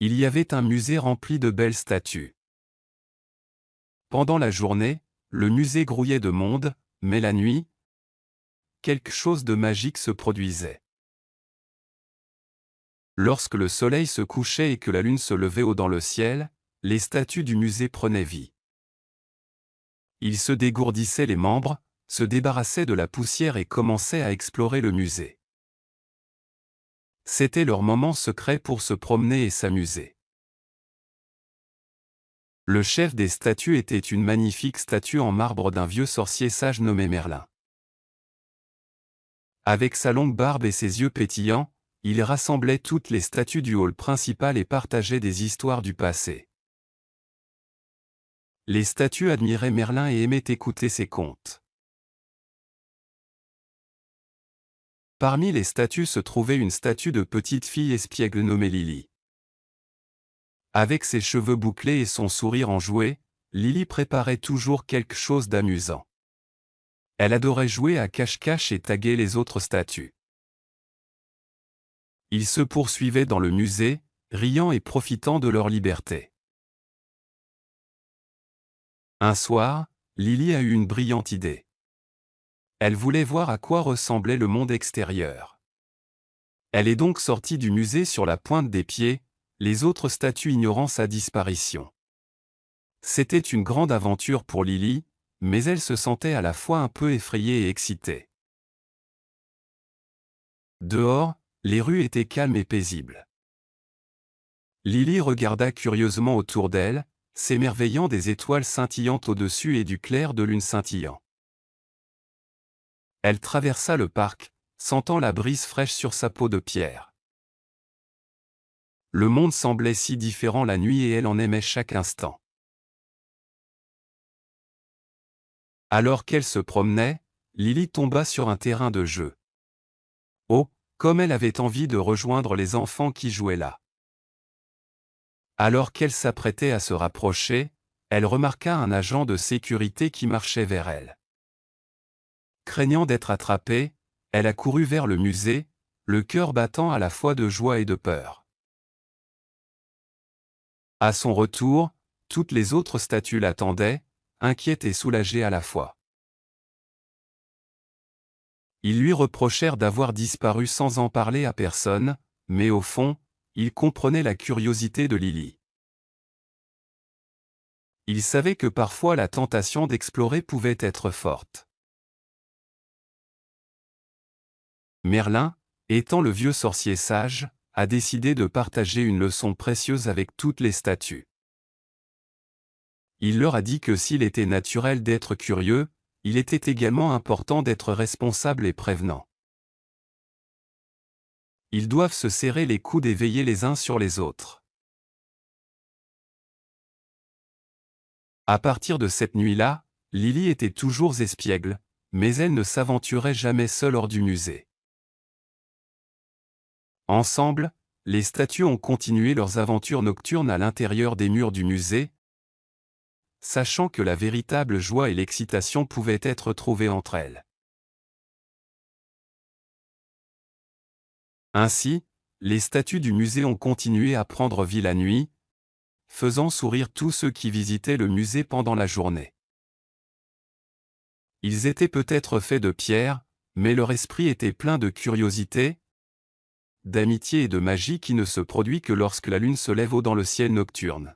Il y avait un musée rempli de belles statues. Pendant la journée, le musée grouillait de monde, mais la nuit, quelque chose de magique se produisait. Lorsque le soleil se couchait et que la lune se levait haut dans le ciel, les statues du musée prenaient vie. Ils se dégourdissaient les membres, se débarrassaient de la poussière et commençaient à explorer le musée. C'était leur moment secret pour se promener et s'amuser. Le chef des statues était une magnifique statue en marbre d'un vieux sorcier sage nommé Merlin. Avec sa longue barbe et ses yeux pétillants, il rassemblait toutes les statues du hall principal et partageait des histoires du passé. Les statues admiraient Merlin et aimaient écouter ses contes. Parmi les statues se trouvait une statue de petite fille espiègle nommée Lily. Avec ses cheveux bouclés et son sourire enjoué, Lily préparait toujours quelque chose d'amusant. Elle adorait jouer à cache-cache et taguer les autres statues. Ils se poursuivaient dans le musée, riant et profitant de leur liberté. Un soir, Lily a eu une brillante idée. Elle voulait voir à quoi ressemblait le monde extérieur. Elle est donc sortie du musée sur la pointe des pieds, les autres statues ignorant sa disparition. C'était une grande aventure pour Lily, mais elle se sentait à la fois un peu effrayée et excitée. Dehors, les rues étaient calmes et paisibles. Lily regarda curieusement autour d'elle, s'émerveillant des étoiles scintillantes au-dessus et du clair de lune scintillant. Elle traversa le parc, sentant la brise fraîche sur sa peau de pierre. Le monde semblait si différent la nuit et elle en aimait chaque instant. Alors qu'elle se promenait, Lily tomba sur un terrain de jeu. Oh, comme elle avait envie de rejoindre les enfants qui jouaient là. Alors qu'elle s'apprêtait à se rapprocher, elle remarqua un agent de sécurité qui marchait vers elle. Craignant d'être attrapée, elle accourut vers le musée, le cœur battant à la fois de joie et de peur. À son retour, toutes les autres statues l'attendaient, inquiètes et soulagées à la fois. Ils lui reprochèrent d'avoir disparu sans en parler à personne, mais au fond, ils comprenaient la curiosité de Lily. Ils savaient que parfois la tentation d'explorer pouvait être forte. Merlin, étant le vieux sorcier sage, a décidé de partager une leçon précieuse avec toutes les statues. Il leur a dit que s'il était naturel d'être curieux, il était également important d'être responsable et prévenant. Ils doivent se serrer les coudes et veiller les uns sur les autres. À partir de cette nuit-là, Lily était toujours espiègle, mais elle ne s'aventurait jamais seule hors du musée. Ensemble, les statues ont continué leurs aventures nocturnes à l'intérieur des murs du musée, sachant que la véritable joie et l'excitation pouvaient être trouvées entre elles. Ainsi, les statues du musée ont continué à prendre vie la nuit, faisant sourire tous ceux qui visitaient le musée pendant la journée. Ils étaient peut-être faits de pierre, mais leur esprit était plein de curiosité, d'amitié et de magie qui ne se produit que lorsque la lune se lève haut dans le ciel nocturne.